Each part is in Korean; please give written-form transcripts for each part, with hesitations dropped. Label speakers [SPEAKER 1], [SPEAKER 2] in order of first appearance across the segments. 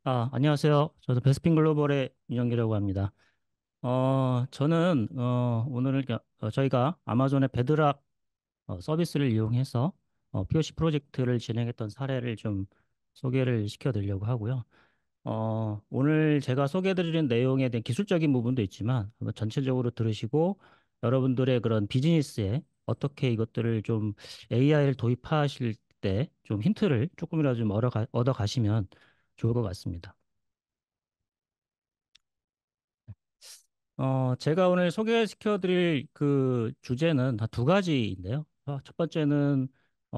[SPEAKER 1] 안녕하세요. 저도 베스핀 글로벌의 윤영기라고 합니다. 저는 오늘 저희가 아마존의 베드락 서비스를 이용해서 POC 프로젝트를 진행했던 사례를 좀 소개를 시켜드리려고 하고요. 오늘 제가 소개해드리는 내용에 대한 기술적인 부분도 있지만 한번 전체적으로 들으시고 여러분들의 그런 비즈니스에 어떻게 이것들을 좀 AI를 도입하실 때 좀 힌트를 조금이라도 좀 얻어 가시면 좋을 것 같습니다. 제가 오늘 소개시켜 드릴 그 주제는 다 두 가지인데요. 첫 번째는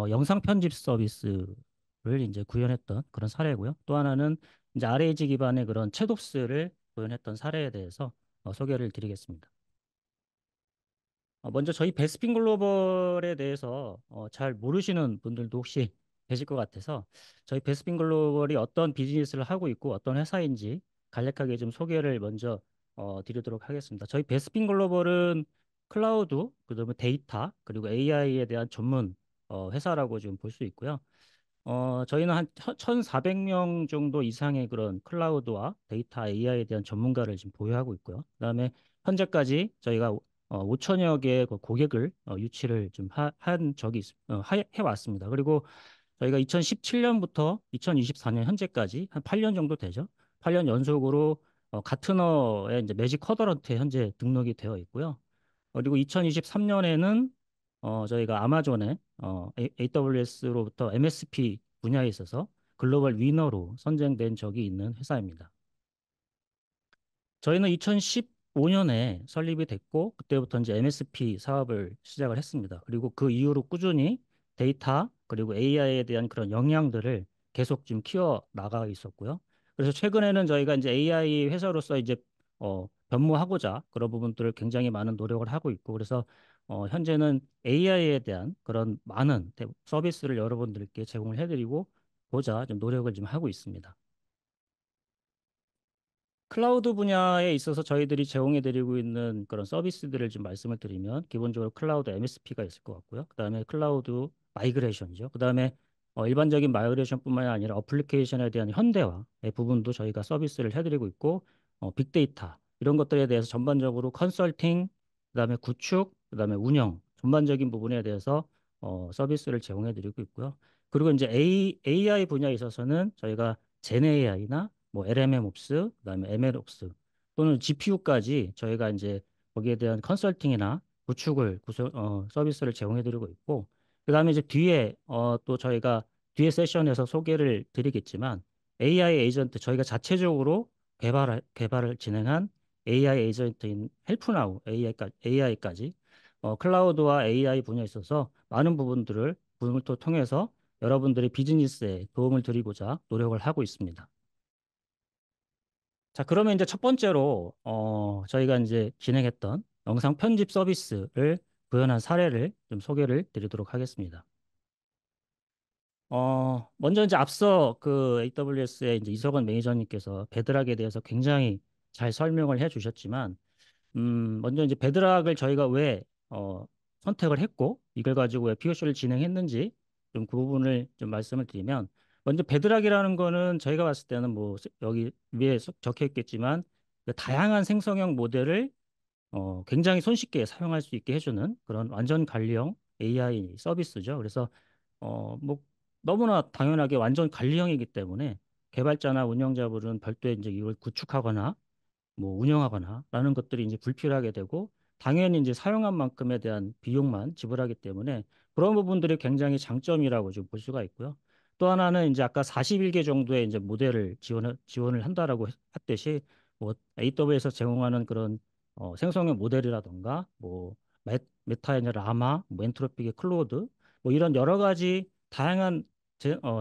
[SPEAKER 1] 영상 편집 서비스를 이제 구현했던 그런 사례고요. 또 하나는 이제 RAG 기반의 그런 챗옵스를 구현했던 사례에 대해서 소개를 드리겠습니다. 먼저 저희 베스핀 글로벌에 대해서 잘 모르시는 분들도 혹시 계실 것 같아서 저희 베스핀 글로벌이 어떤 비즈니스를 하고 있고 어떤 회사인지 간략하게 좀 소개를 먼저 드리도록 하겠습니다. 저희 베스핀 글로벌은 클라우드, 그다음에 데이터, 그리고 AI에 대한 전문 회사라고 좀 볼 수 있고요. 저희는 한 1,400명 정도 이상의 그런 클라우드와 데이터 AI에 대한 전문가를 지금 보유하고 있고요. 그다음에 현재까지 저희가 5천여 개의 그 고객을 유치를 좀 한 적이 해왔습니다. 그리고 저희가 2017년부터 2024년 현재까지 한 8년 정도 되죠. 8년 연속으로 가트너의 이제 매직 쿼드런트에 현재 등록이 되어 있고요. 그리고 2023년에는 저희가 아마존의 AWS로부터 MSP 분야에 있어서 글로벌 위너로 선정된 적이 있는 회사입니다. 저희는 2015년에 설립이 됐고 그때부터 이제 MSP 사업을 시작을 했습니다. 그리고 그 이후로 꾸준히 데이터 그리고 AI에 대한 그런 역량들을 계속 좀 키워 나가 있었고요. 그래서 최근에는 저희가 이제 AI 회사로서 이제 변모하고자 그런 부분들을 굉장히 많은 노력을 하고 있고 그래서 현재는 AI에 대한 그런 많은 서비스를 여러분들께 제공을 해드리고 보자 좀 노력을 좀 하고 있습니다. 클라우드 분야에 있어서 저희들이 제공해드리고 있는 그런 서비스들을 좀 말씀을 드리면 기본적으로 클라우드 MSP가 있을 것 같고요. 그다음에 클라우드 마이그레이션이죠. 그다음에 일반적인 마이그레이션뿐만이 아니라 어플리케이션에 대한 현대화의 부분도 저희가 서비스를 해드리고 있고 빅데이터 이런 것들에 대해서 전반적으로 컨설팅, 그다음에 구축, 그다음에 운영 전반적인 부분에 대해서 서비스를 제공해드리고 있고요. 그리고 이제 AI 분야에 있어서는 저희가 젠 AI나 뭐 LMM오ps, 그다음에 ML오ps 또는 GPU까지 저희가 이제 거기에 대한 컨설팅이나 구축을 서비스를 제공해드리고 있고 그다음에 이제 뒤에 또 저희가 뒤에 세션에서 소개를 드리겠지만 AI 에이전트 저희가 자체적으로 개발을 진행한 AI 에이전트인 헬프나우 AI까지 클라우드와 AI 분야에 있어서 많은 부분을 또 통해서 여러분들의 비즈니스에 도움을 드리고자 노력을 하고 있습니다. 자, 그러면 이제 첫 번째로 저희가 이제 진행했던 영상 편집 서비스를 구현한 사례를 좀 소개를 드리도록 하겠습니다. 먼저 이제 앞서 그 AWS의 이제 이석원 매니저님께서 베드락에 대해서 굉장히 잘 설명을 해 주셨지만 먼저 이제 베드락을 저희가 왜 선택을 했고 이걸 가지고 왜 POC를 진행했는지 좀 그 부분을 좀 말씀을 드리면 먼저 베드락이라는 거는 저희가 봤을 때는 뭐 여기 위에 적혀 있겠지만 그 다양한 생성형 모델을 굉장히 손쉽게 사용할 수 있게 해주는 그런 완전 관리형 AI 서비스죠. 그래서 뭐 너무나 당연하게 완전 관리형이기 때문에 개발자나 운영자분은 별도의 이제 이걸 구축하거나 뭐 운영하거나 라는 것들이 이제 불필요하게 되고 당연히 이제 사용한 만큼에 대한 비용만 지불하기 때문에 그런 부분들이 굉장히 장점이라고 좀 볼 수가 있고요. 또 하나는 이제 아까 41개 정도의 이제 모델을 지원을 한다라고 했듯이 뭐 AWS에서 제공하는 그런 생성형 모델이라던가 뭐 메타의 이제 라마, 뭐 엔트로픽의 클로드 뭐 이런 여러 가지 다양한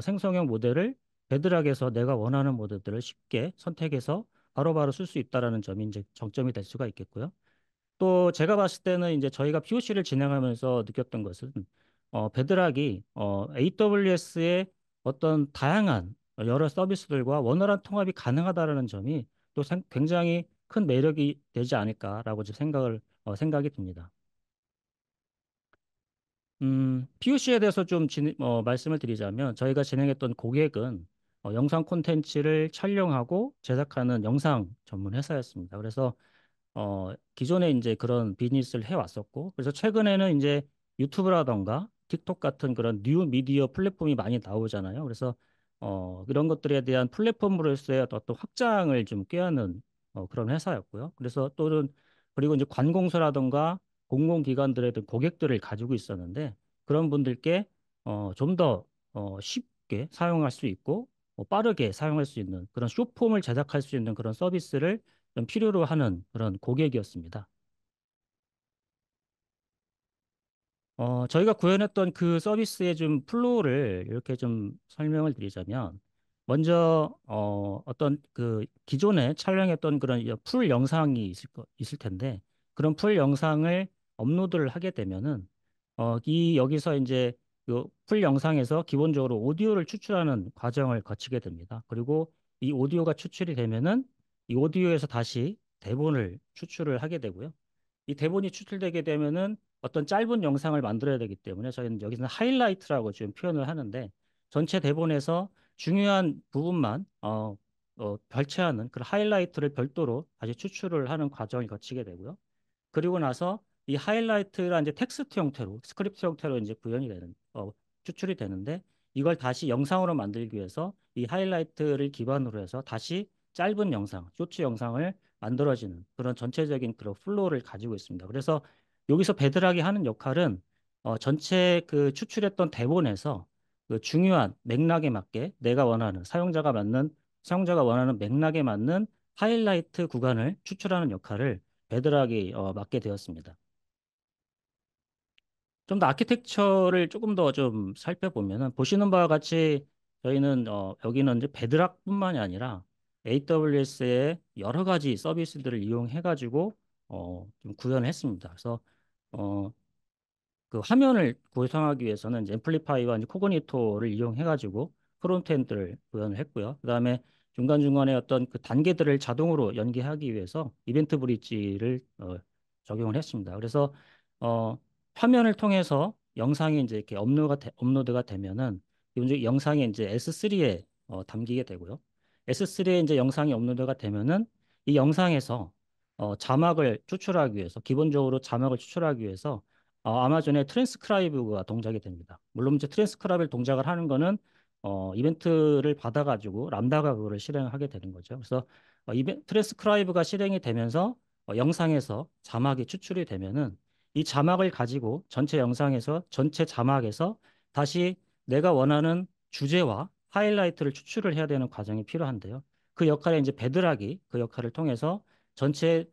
[SPEAKER 1] 생성형 모델을 베드락에서 내가 원하는 모델들을 쉽게 선택해서 바로바로 쓸 수 있다라는 점이 이제 정점이 될 수가 있겠고요. 또 제가 봤을 때는 이제 저희가 POC를 진행하면서 느꼈던 것은 베드락이 AWS의 어떤 다양한 여러 서비스들과 원활한 통합이 가능하다라는 점이 또 굉장히 큰 매력이 되지 않을까라고 지금 생각이 듭니다. POC에 대해서 좀 말씀을 드리자면 저희가 진행했던 고객은 영상 콘텐츠를 촬영하고 제작하는 영상 전문 회사였습니다. 그래서 기존에 이제 그런 비즈니스를 해왔었고, 그래서 최근에는 이제 유튜브라던가 틱톡 같은 그런 뉴 미디어 플랫폼이 많이 나오잖아요. 그래서 이런 것들에 대한 플랫폼으로서의 어떤 확장을 좀 꾀하는 그런 회사였고요. 그래서 또는 그리고 이제 관공서라던가 공공기관들의 어떤 고객들을 가지고 있었는데 그런 분들께 좀 더 쉽게 사용할 수 있고 빠르게 사용할 수 있는 그런 쇼폼을 제작할 수 있는 그런 서비스를 좀 필요로 하는 그런 고객이었습니다. 저희가 구현했던 그 서비스의 좀 플로우를 이렇게 좀 설명을 드리자면, 먼저, 어떤 그 기존에 촬영했던 그런 풀 영상이 있을 텐데, 그런 풀 영상을 업로드를 하게 되면은, 여기서 이제 그 풀 영상에서 기본적으로 오디오를 추출하는 과정을 거치게 됩니다. 그리고 이 오디오가 추출이 되면은 이 오디오에서 다시 대본을 추출을 하게 되고요. 이 대본이 추출되게 되면은 어떤 짧은 영상을 만들어야 되기 때문에 저희는 여기서는 하이라이트라고 지금 표현을 하는데 전체 대본에서 중요한 부분만 별채하는 그런 하이라이트를 별도로 다시 추출을 하는 과정을 거치게 되고요. 그리고 나서 이 하이라이트가 이제 텍스트 형태로 스크립트 형태로 이제 구현이 되는 추출이 되는데 이걸 다시 영상으로 만들기 위해서 이 하이라이트를 기반으로 해서 다시 짧은 영상, 쇼츠 영상을 만들어지는 그런 전체적인 그런 플로우를 가지고 있습니다. 그래서 여기서 배드락이 하는 역할은 전체 그 추출했던 대본에서 그 중요한 맥락에 맞게 내가 원하는 사용자가 원하는 맥락에 맞는 하이라이트 구간을 추출하는 역할을 배드락이 맡게 되었습니다. 좀 더 아키텍처를 조금 더 좀 살펴보면은 보시는 바와 같이 저희는 여기는 이제 배드락뿐만이 아니라 AWS의 여러 가지 서비스들을 이용해 가지고 좀 구현을 했습니다. 그래서 어, 그 화면을 구성하기 위해서는 이제 앰플리파이와 이제 코그니토를 이용해 가지고 프론트엔드를 구현을 했고요. 그다음에 중간중간에 어떤 그 단계들을 자동으로 연계하기 위해서 이벤트 브릿지를 적용을 했습니다. 그래서 어, 화면을 통해서 영상이 이제 이렇게 업로드가 되면은 이제 영상이 이제 S3에 담기게 되고요. S3에 이제 영상이 업로드가 되면은 이 영상에서 자막을 추출하기 위해서 기본적으로 자막을 추출하기 위해서 아마존의 트랜스크라이브가 동작이 됩니다. 물론 이제 트랜스크라이브 동작을 하는 거는 이벤트를 받아가지고 람다가 그거를 실행하게 되는 거죠. 그래서 트랜스크라이브가 실행이 되면서 영상에서 자막이 추출이 되면은 이 자막을 가지고 전체 자막에서 다시 내가 원하는 주제와 하이라이트를 추출을 해야 되는 과정이 필요한데요. 그 역할에 이제 배드락이 그 역할을 통해서 전체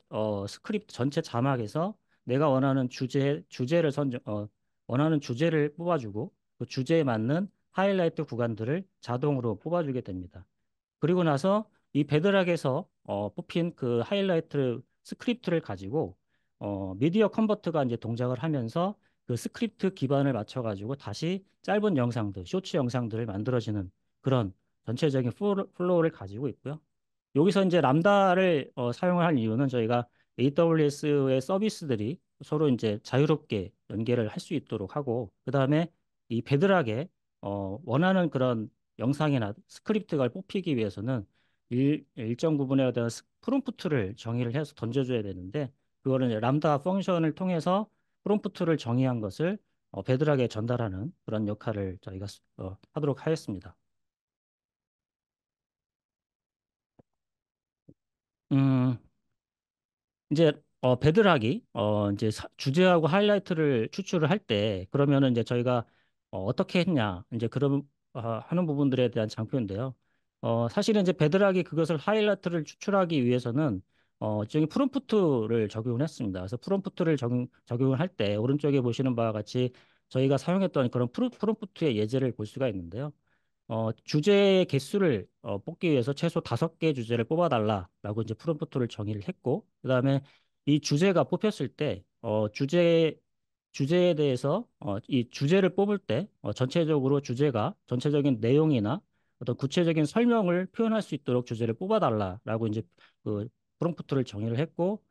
[SPEAKER 1] 스크립트 전체 자막에서 내가 원하는 주제를 뽑아주고 그 주제에 맞는 하이라이트 구간들을 자동으로 뽑아주게 됩니다. 그리고 나서 이 배드락에서 뽑힌 그 하이라이트 스크립트를 가지고 미디어 컨버터가 이제 동작을 하면서 그 스크립트 기반을 맞춰가지고 다시 짧은 영상들, 쇼츠 영상들을 만들어지는 그런 전체적인 플로우를 가지고 있고요. 여기서 이제 람다를 사용을 할 이유는 저희가 AWS의 서비스들이 서로 이제 자유롭게 연계를 할 수 있도록 하고, 그 다음에 이 배드락에 원하는 그런 영상이나 스크립트가 뽑히기 위해서는 일정 부분에 대한 프롬프트를 정의를 해서 던져줘야 되는데, 그거는 이제 람다 펑션을 통해서 프롬프트를 정의한 것을 배드락에 전달하는 그런 역할을 저희가 하도록 하였습니다. 음, 이제 배드락이 이제 주제하고 하이라이트를 추출을 할 때 그러면은 이제 저희가 떻게 했냐 이제 그런 하는 부분들에 대한 장표인데요. 사실은 이제 배드락이 그것을 하이라이트를 추출하기 위해서는 일종의 프롬프트를 적용을 했습니다. 그래서 프롬프트를 적용을 할 때 오른쪽에 보시는 바와 같이 저희가 사용했던 그런 프롬프트의 예제를 볼 수가 있는데요. 주제의 개수를 뽑기 위해서 최소 5개 주제를 뽑아달라라고 이제 프롬프트를 정의를 했고, 그다음에 이 주제가 뽑혔을 때, 주제에 대해서 이 주제를 뽑을 때 전체적으로 주제가 전체적인 내용이나 어떤 구체적인 설명을 표현할 수 있도록 주제를 뽑아달라라고 이제 그 프롬프트를 정의를 했고,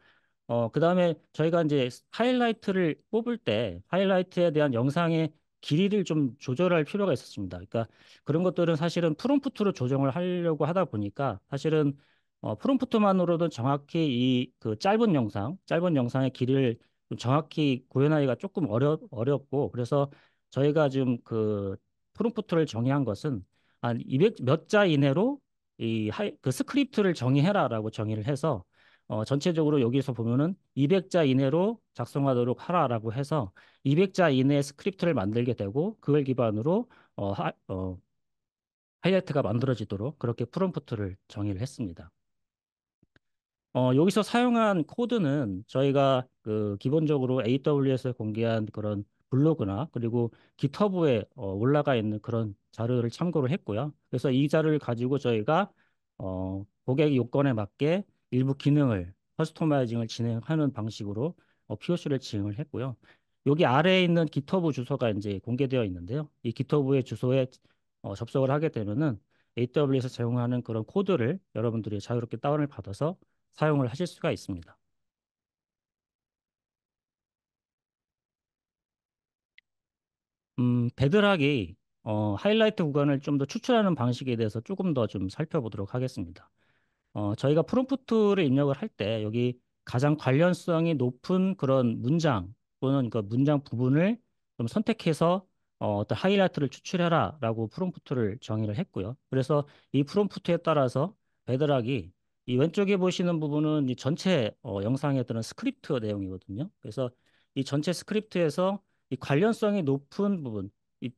[SPEAKER 1] 그다음에 저희가 이제 하이라이트를 뽑을 때 하이라이트에 대한 영상의 길이를 좀 조절할 필요가 있었습니다. 그러니까 그런 것들은 사실은 프롬프트로 조정을 하려고 하다 보니까 사실은 프롬프트만으로도 정확히 이 그 짧은 영상의 길이를 좀 정확히 구현하기가 조금 어렵고 그래서 저희가 지금 그 프롬프트를 정의한 것은 한 200 몇 자 이내로 그 스크립트를 정의해라라고 정의를 해서 전체적으로 여기서 보면은 200자 이내로 작성하도록 하라라고 해서 200자 이내의 스크립트를 만들게 되고 그걸 기반으로 하이라이트가 만들어지도록 그렇게 프롬프트를 정의를 했습니다. 여기서 사용한 코드는 저희가 그 기본적으로 AWS에 공개한 그런 블로그나 그리고 깃허브에 올라가 있는 그런 자료를 참고를 했고요. 그래서 이 자료를 가지고 저희가 고객 요건에 맞게 일부 기능을 커스터마이징을 진행하는 방식으로 POC를 진행을 했고요. 여기 아래에 있는 깃허브 주소가 이제 공개되어 있는데요. 이 깃허브의 주소에 접속을 하게 되면은 AWS에서 제공하는 그런 코드를 여러분들이 자유롭게 다운을 받아서 사용을 하실 수가 있습니다. 베드락이 하이라이트 구간을 좀 더 추출하는 방식에 대해서 조금 더 좀 살펴보도록 하겠습니다. 저희가 프롬프트를 입력을 할 때 여기 가장 관련성이 높은 그런 문장 또는 그 문장 부분을 좀 선택해서 어떤 하이라이트를 추출해라라고 프롬프트를 정의를 했고요. 그래서 이 프롬프트에 따라서 베드락이 이 왼쪽에 보시는 부분은 이 전체 영상에 드는 스크립트 내용이거든요. 그래서 이 전체 스크립트에서 이 관련성이 높은 부분, 이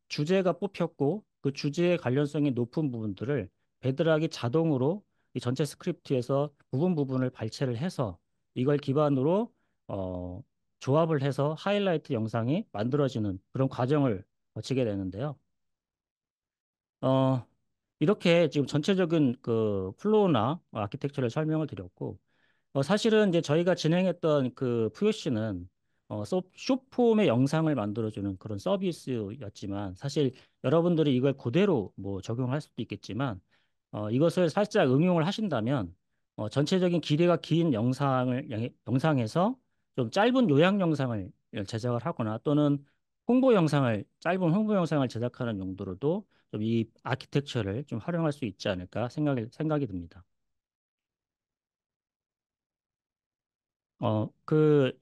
[SPEAKER 1] 주제가 뽑혔고 그 주제에 관련성이 높은 부분들을 베드락이 자동으로 이 전체 스크립트에서 부분을 발췌를 해서 이걸 기반으로 어, 조합을 해서 하이라이트 영상이 만들어지는 그런 과정을 거치게 되는데요. 어, 이렇게 지금 전체적인 그 플로우나 아키텍처를 설명을 드렸고 사실은 이제 저희가 진행했던 그 POC는 숏폼의 영상을 만들어주는 그런 서비스였지만 사실 여러분들이 이걸 그대로 뭐 적용할 수도 있겠지만 이것을 살짝 응용을 하신다면 전체적인 길이가 긴 영상에서 좀 짧은 요약 영상을 제작을 하거나 또는 짧은 홍보 영상을 제작하는 용도로도 좀 이 아키텍처를 좀 활용할 수 있지 않을까 생각이 듭니다.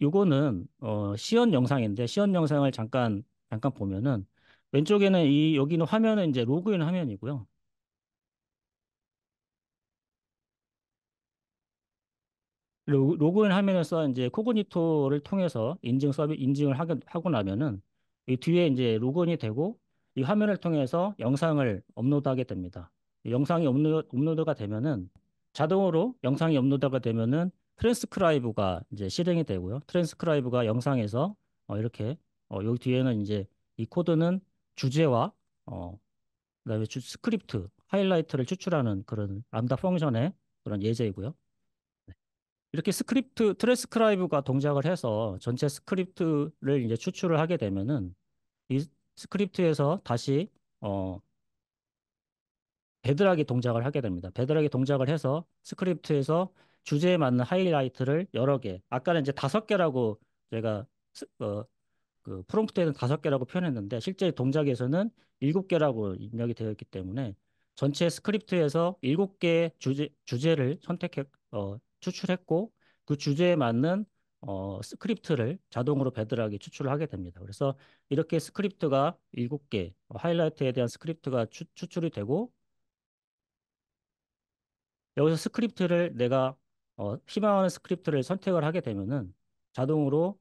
[SPEAKER 1] 요거는, 시연 영상인데, 시연 영상을 잠깐 보면은, 여기는 화면은 이제 로그인 화면이고요. 로그인 화면에서 이제 코그니토를 통해서 인증을 하고 나면은, 이 뒤에 이제 로그인이 되고, 이 화면을 통해서 영상을 업로드하게 됩니다. 이 영상이 업로드가 되면은, 자동으로 영상이 업로드가 되면은, 트랜스크라이브가 이제 실행이 되고요. 트랜스크라이브가 영상에서 이렇게 여기 뒤에는 이제 이 코드는 주제와 그다음에 스크립트 하이라이트를 추출하는 그런 람다 펑션의 그런 예제이고요. 이렇게 트랜스크라이브가 동작을 해서 전체 스크립트를 이제 추출을 하게 되면은 이 스크립트에서 다시 어 배드락이 동작을 하게 됩니다. 배드락이 동작을 해서 스크립트에서 주제에 맞는 하이라이트를 여러 개. 아까는 이제 5개라고 제가 스- 어, 그 프롬프트에는 5개라고 표현했는데 실제 동작에서는 7개라고 입력이 되어 있기 때문에 전체 스크립트에서 7개의 주제를 추출했고 그 주제에 맞는 스크립트를 자동으로 배드락이 추출을 하게 됩니다. 그래서 이렇게 스크립트가 7개, 하이라이트에 대한 스크립트가 추출이 되고 여기서 스크립트를 내가 희망하는 스크립트를 선택을 하게 되면은 자동으로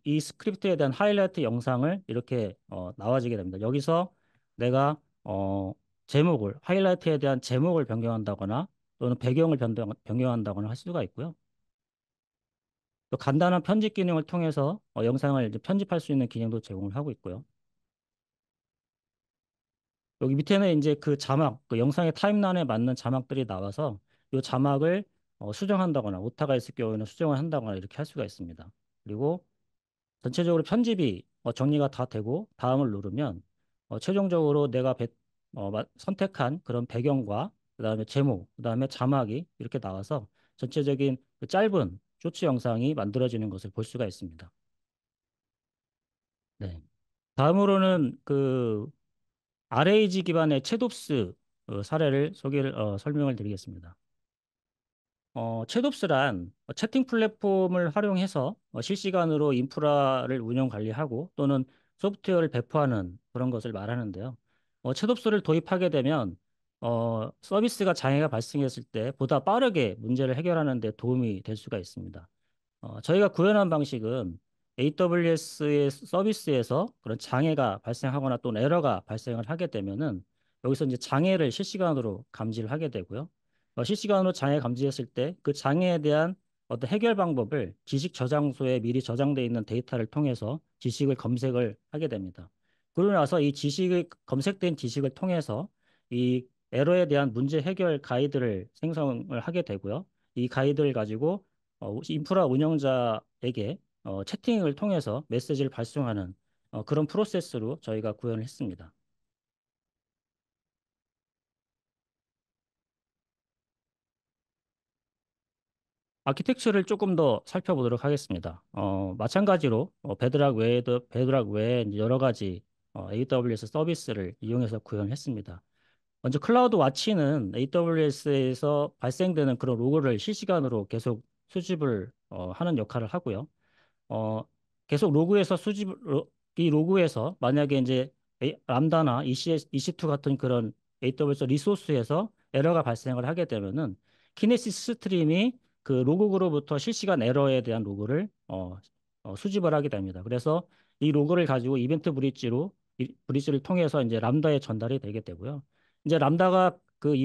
[SPEAKER 1] 이 스크립트에 대한 하이라이트 영상을 이렇게 나와지게 됩니다. 여기서 내가 하이라이트에 대한 제목을 변경한다거나 또는 배경을 변경한다거나 할 수가 있고요. 또 간단한 편집 기능을 통해서 영상을 이제 편집할 수 있는 기능도 제공을 하고 있고요. 여기 밑에는 이제 그 영상의 타임라인에 맞는 자막들이 나와서 이 자막을 수정한다거나 오타가 있을 경우에는 수정을 한다거나 이렇게 할 수가 있습니다. 그리고 전체적으로 편집이 정리가 다 되고 다음을 누르면 최종적으로 내가 선택한 그런 배경과 그다음에 제목, 그다음에 자막이 이렇게 나와서 전체적인 그 짧은 쇼츠 영상이 만들어지는 것을 볼 수가 있습니다. 네. 다음으로는 그 RAG 기반의 챗옵스 사례를 설명을 드리겠습니다. 챗옵스란 채팅 플랫폼을 활용해서 실시간으로 인프라를 운영 관리하고 또는 소프트웨어를 배포하는 그런 것을 말하는데요. 챗옵스를 도입하게 되면 서비스가 장애가 발생했을 때 보다 빠르게 문제를 해결하는 데 도움이 될 수가 있습니다. 저희가 구현한 방식은 AWS의 서비스에서 그런 장애가 발생하거나 또는 에러가 발생을 하게 되면은 여기서 이제 장애를 실시간으로 감지를 하게 되고요. 실시간으로 장애 감지했을 때 그 장애에 대한 어떤 해결 방법을 지식 저장소에 미리 저장되어 있는 데이터를 통해서 지식을 검색을 하게 됩니다. 그러고 나서 이 지식을 검색된 지식을 통해서 이 에러에 대한 문제 해결 가이드를 생성을 하게 되고요. 이 가이드를 가지고 인프라 운영자에게 채팅을 통해서 메시지를 발송하는 그런 프로세스로 저희가 구현을 했습니다. 아키텍처를 조금 더 살펴보도록 하겠습니다. 마찬가지로 베드락 외에 이제 여러 가지 AWS 서비스를 이용해서 구현했습니다. 먼저 클라우드 와치는 AWS에서 발생되는 그런 로그를 실시간으로 계속 수집을 하는 역할을 하고요. 어, 계속 이 로그에서 만약에 이제 람다나 EC2 같은 그런 AWS 리소스에서 에러가 발생을 하게 되면은 키네시스 스트림이 그 로그로부터 실시간 에러에 대한 로그를 수집을 하게 됩니다. 그래서 이 로그를 가지고 이벤트 브릿지를 통해서 이제 람다에 전달이 되게 되고요. 이제 람다가 그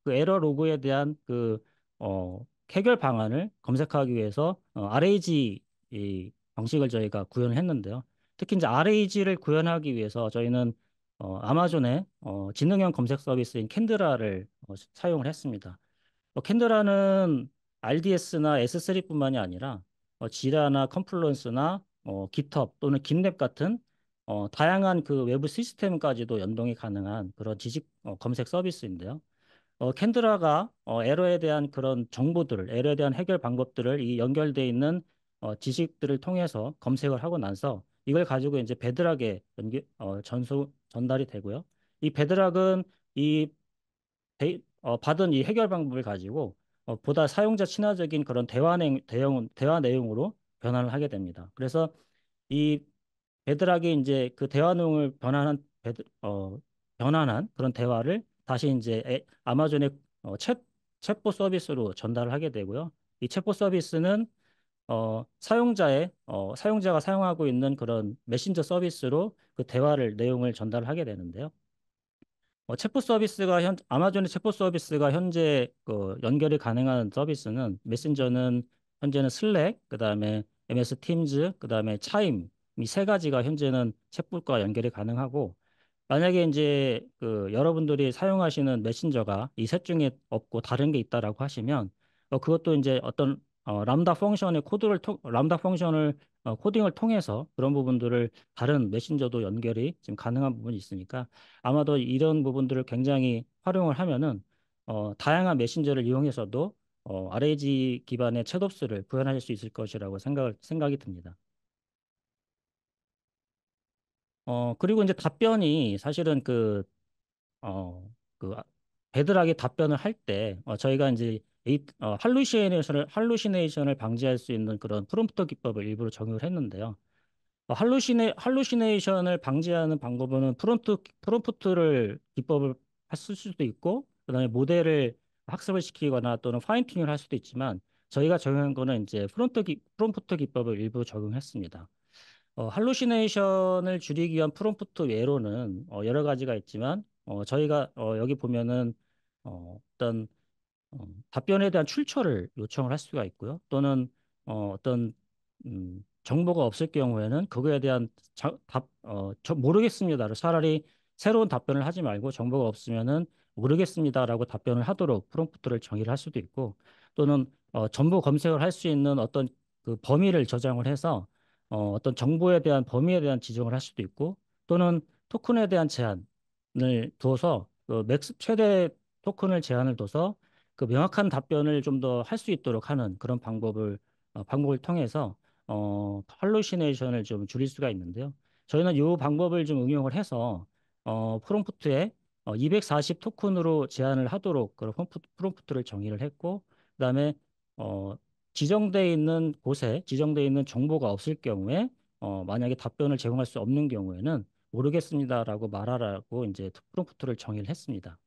[SPEAKER 1] 에러 로그에 대한 해결 방안을 검색하기 위해서 RAG 이 방식을 저희가 구현을 했는데요. 특히 이제 RAG를 구현하기 위해서 저희는 아마존의 지능형 검색 서비스인 캔드라를 사용을 했습니다. 캔드라는 RDS나 S3뿐만이 아니라 지라나 컨플루언스나 깃허브 또는 깃랩 같은 다양한 그 외부 시스템까지도 연동이 가능한 그런 지식 검색 서비스인데요. 캔드라가 에러에 대한 그런 정보들을, 에러에 대한 해결 방법들을 이 연결돼 있는 지식들을 통해서 검색을 하고 나서 이걸 가지고 이제 전달이 되고요. 이 베드락은 이 받은 이 해결 방법을 가지고 보다 사용자 친화적인 그런 대화 내용으로 변환을 하게 됩니다. 그래서 이 베드락이 이제 그 대화 내용을 변환한 그런 대화를 다시 이제 아마존의 챗봇 서비스로 전달을 하게 되고요. 이 챗봇 서비스는 사용자가 사용하고 있는 그런 메신저 서비스로 그 내용을 전달하게 되는데요. 아마존의 챗봇 서비스가 현재 연결이 가능한 서비스는 메신저는 현재는 슬랙, 그다음에 MS 팀즈, 그다음에 차임 이 세 가지가 현재는 챗봇과 연결이 가능하고 만약에 이제 여러분들이 사용하시는 메신저가 이 셋 중에 없고 다른 게 있다라고 하시면 그것도 이제 어떤 람다 펑션을 코딩을 통해서 그런 부분들을 다른 메신저도 연결이 지금 가능한 부분이 있으니까 아마도 이런 부분들을 굉장히 활용을 하면은 다양한 메신저를 이용해서도 RAG 기반의 챗옵스를 구현하실 수 있을 것이라고 생각이 듭니다. 그리고 이제 답변이 사실은 어, 그 배드락이 답변을 할 때 저희가 이제 할루시네이션을 방지할 수 있는 그런 프롬프터 기법을 일부러 적용을 했는데요. 할루시네이션을 방지하는 방법은 프롬프트를 기법을 쓸 수도 있고 그다음에 모델을 학습을 시키거나 또는 파인팅을 할 수도 있지만 저희가 적용한 거는 이제 프롬프트 기법을 일부 적용했습니다. 할루시네이션을 줄이기 위한 프롬프트 외로는 여러 가지가 있지만 저희가 여기 보면은 어떤 답변에 대한 출처를 요청을 할 수가 있고요. 또는 어떤 정보가 없을 경우에는 그거에 대한 모르겠습니다를 차라리 새로운 답변을 하지 말고 정보가 없으면은 모르겠습니다라고 답변을 하도록 프롬프트를 정의를 할 수도 있고 또는 정보 검색을 할 수 있는 어떤 그 범위를 저장을 해서 어떤 정보에 대한 범위에 대한 지정을 할 수도 있고 또는 토큰에 대한 제한을 두어서 맥스 최대 토큰을 제한을 둬서 그 명확한 답변을 좀 더 할 수 있도록 하는 그런 방법을 통해서 할루시네이션을 좀 줄일 수가 있는데요. 저희는 이 방법을 좀 응용을 해서 프롬프트에 240 토큰으로 제한을 하도록 그런 프롬프트를 정의를 했고, 그다음에 어, 지정되어 있는 곳에 지정되어 있는 정보가 없을 경우에 만약에 답변을 제공할 수 없는 경우에는 모르겠습니다라고 말하라고 이제 프롬프트를 정의를 했습니다.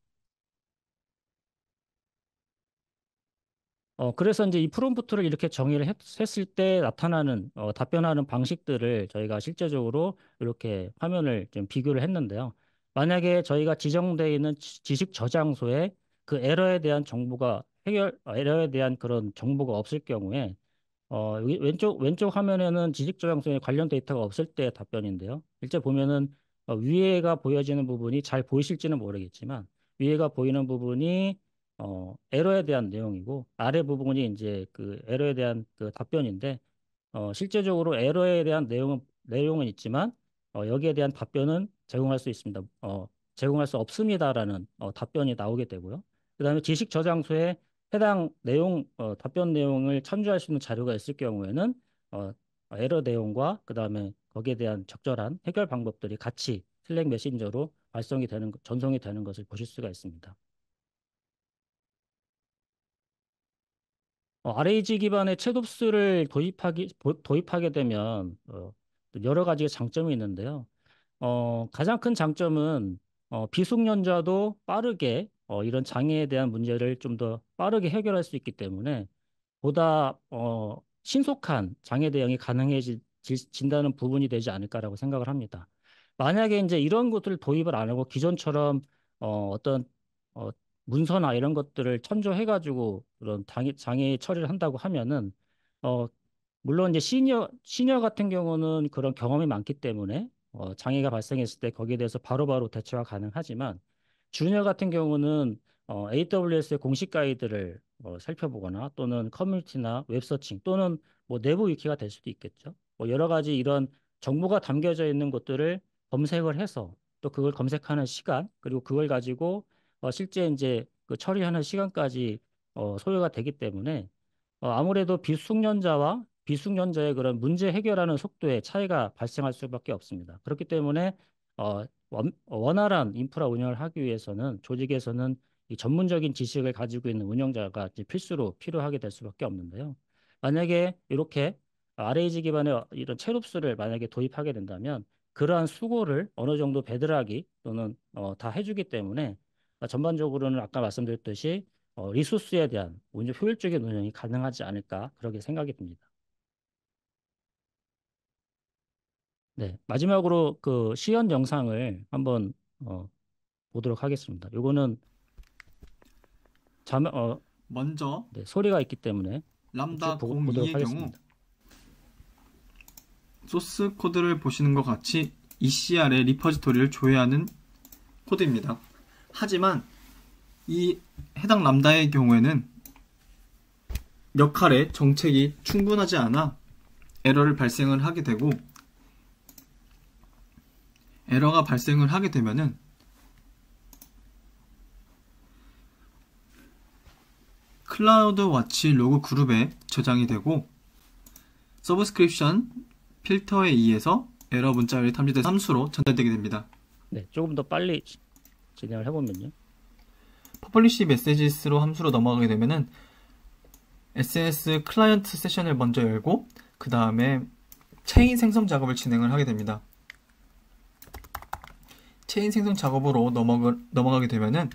[SPEAKER 1] 그래서 이제 이 프롬프트를 이렇게 정의를 했을 때 나타나는 답변하는 방식들을 저희가 실제적으로 이렇게 화면을 좀 비교를 했는데요. 만약에 저희가 지정되어 있는 지식 저장소에 그 에러에 대한 그런 정보가 없을 경우에 여기 왼쪽 화면에는 지식 저장소에 관련 데이터가 없을 때 답변인데요. 실제 보면은 위에가 보여지는 부분이 잘 보이실지는 모르겠지만 위에가 보이는 부분이 에러에 대한 내용이고 아래 부분이 이제 그 에러에 대한 그 답변인데 실제적으로 에러에 대한 내용은 있지만 여기에 대한 답변은 제공할 수 있습니다. 제공할 수 없습니다라는 답변이 나오게 되고요. 그다음에 지식 저장소에 해당 답변 내용을 참조할 수 있는 자료가 있을 경우에는 어, 에러 내용과 그다음에 거기에 대한 적절한 해결 방법들이 같이 슬랙 메신저로 전송이 되는 것을 보실 수가 있습니다. RAG 기반의 챗옵스를 도입하게 되면 또 여러 가지 장점이 있는데요. 가장 큰 장점은 비숙련자도 빠르게 이런 장애에 대한 문제를 좀 더 빠르게 해결할 수 있기 때문에 보다 신속한 장애 대응이 가능해진다는 부분이 되지 않을까라고 생각을 합니다. 만약에 이제 이런 것들을 도입을 안 하고 기존처럼 어떤 어, 문서나 이런 것들을 참조해가지고 그런 장애 처리를 한다고 하면은 어, 물론 이제 시니어 같은 경우는 그런 경험이 많기 때문에 장애가 발생했을 때 거기에 대해서 바로바로 대처가 가능하지만 주니어 같은 경우는 AWS의 공식 가이드를 살펴보거나 또는 커뮤니티나 웹서칭 또는 뭐 내부 위키가 될 수도 있겠죠. 뭐 여러 가지 이런 정보가 담겨져 있는 것들을 검색을 해서 또 그걸 검색하는 시간 그리고 그걸 가지고 실제 이제 그 처리하는 시간까지 소요가 되기 때문에 아무래도 비숙련자의 그런 문제 해결하는 속도에 차이가 발생할 수밖에 없습니다. 그렇기 때문에 원활한 인프라 운영을 하기 위해서는 조직에서는 이 전문적인 지식을 가지고 있는 운영자가 이제 필수로 필요하게 될 수밖에 없는데요. 만약에 이렇게 RAG 기반의 이런 체롭스를 만약에 도입하게 된다면 그러한 수고를 어느 정도 배들하기 또는 다 해주기 때문에 전반적으로는 아까 말씀드렸듯이 리소스에 대한 효율적인 운영이 가능하지 않을까 그렇게 생각이 듭니다. 네, 마지막으로 그 시연 영상을 한번 어, 보도록 하겠습니다. 요거는 자막
[SPEAKER 2] 먼저
[SPEAKER 1] 네, 소리가 있기 때문에 쭉
[SPEAKER 2] 람다
[SPEAKER 1] 보도록
[SPEAKER 2] 02의 경우
[SPEAKER 1] 하겠습니다.
[SPEAKER 2] 소스 코드를 보시는 것 같이 ECR의 리퍼지토리를 조회하는 코드입니다. 하지만 이 해당 람다의 경우에는 역할의 정책이 충분하지 않아 에러를 발생을 하게 되고, 에러가 발생을 하게 되면은 클라우드 와치 로그 그룹에 저장이 되고 서브스크립션 필터에 의해서 에러 문자열이 탐지돼서 함수로 전달되게 됩니다.
[SPEAKER 1] 네, 조금 더 빨리 진행을 해보면요.
[SPEAKER 2] 퍼블리시 메시지스로 함수로 넘어가게 되면은 SNS 클라이언트 세션을 먼저 열고 그 다음에 체인 생성 작업을 진행을 하게 됩니다. 체인 생성 작업으로 넘어가게 되면은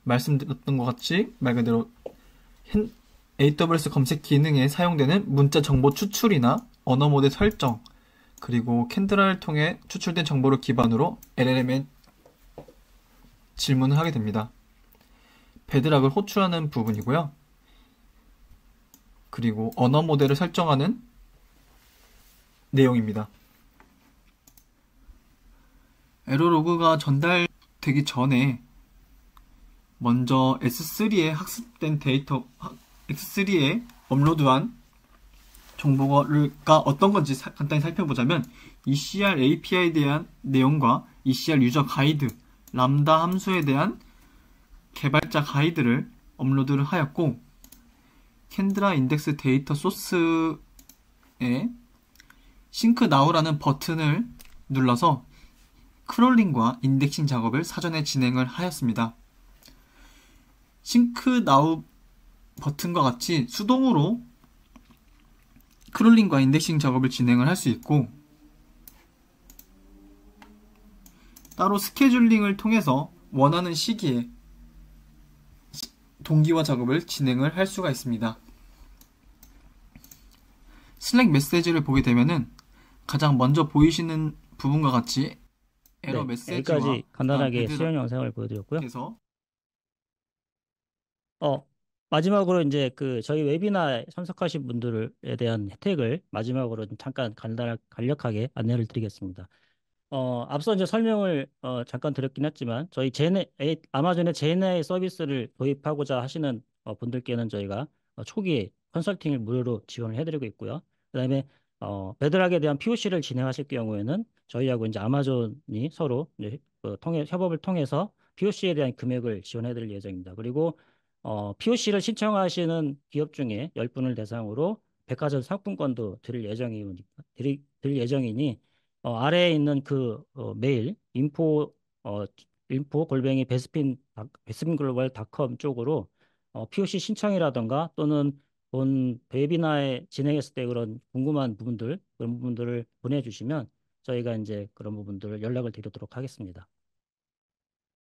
[SPEAKER 2] 말씀드렸던 것 같이 말 그대로 AWS 검색 기능에 사용되는 문자 정보 추출이나 언어 모델 설정, 그리고 캔드라를 통해 추출된 정보를 기반으로 LLM에 질문을 하게 됩니다. 베드락을 호출하는 부분이고요. 그리고 언어 모델을 설정하는 내용입니다. 에러 로그가 전달되기 전에 먼저 S3에 학습된 S3에 업로드한 정보가 어떤 건지 간단히 살펴보자면 ECR API에 대한 내용과 ECR 유저 가이드, 람다 함수에 대한 개발자 가이드를 업로드를 하였고, 캔드라 인덱스 데이터 소스에 싱크 나우라는 버튼을 눌러서 크롤링과 인덱싱 작업을 사전에 진행을 하였습니다. 싱크 나우 버튼과 같이 수동으로 크롤링과 인덱싱 작업을 진행을 할 수 있고, 따로 스케줄링을 통해서 원하는 시기에 동기화 작업을 진행을 할 수가 있습니다. 슬랙 메시지를 보게 되면은 가장 먼저 보이시는 부분과 같이 에러
[SPEAKER 1] 네,
[SPEAKER 2] 메시지와
[SPEAKER 1] 여기까지
[SPEAKER 2] 그다음
[SPEAKER 1] 간단하게 수영 영상을 보여드렸고요.
[SPEAKER 2] 베드락에서
[SPEAKER 1] 어, 마지막으로 이제 그 저희 웨비나에 참석하신 분들에 대한 혜택을 마지막으로 좀 잠깐 간략하게 안내를 드리겠습니다. 앞서 이제 설명을 잠깐 드렸긴 했지만 저희 아마존의 제네 서비스를 도입하고자 하시는 분들께는 저희가 초기에 컨설팅을 무료로 지원을 해드리고 있고요. 그다음에 베드락에 대한 POC를 진행하실 경우에는 저희하고 이제 아마존이 서로 이제 협업을 통해서 POC에 대한 금액을 지원해드릴 예정입니다. 그리고 POC를 신청하시는 기업 중에 10분을 대상으로 백화점 상품권도 드릴 예정이니 아래에 있는 그 메일 어, 인포 골뱅이 베스핀 글로벌 닷컴 쪽으로 POC 신청이라던가 또는 본 웨비나에 진행했을 때 그런 궁금한 부분들 그런 부분들을 보내주시면 저희가 이제 그런 부분들을 연락을 드리도록 하겠습니다.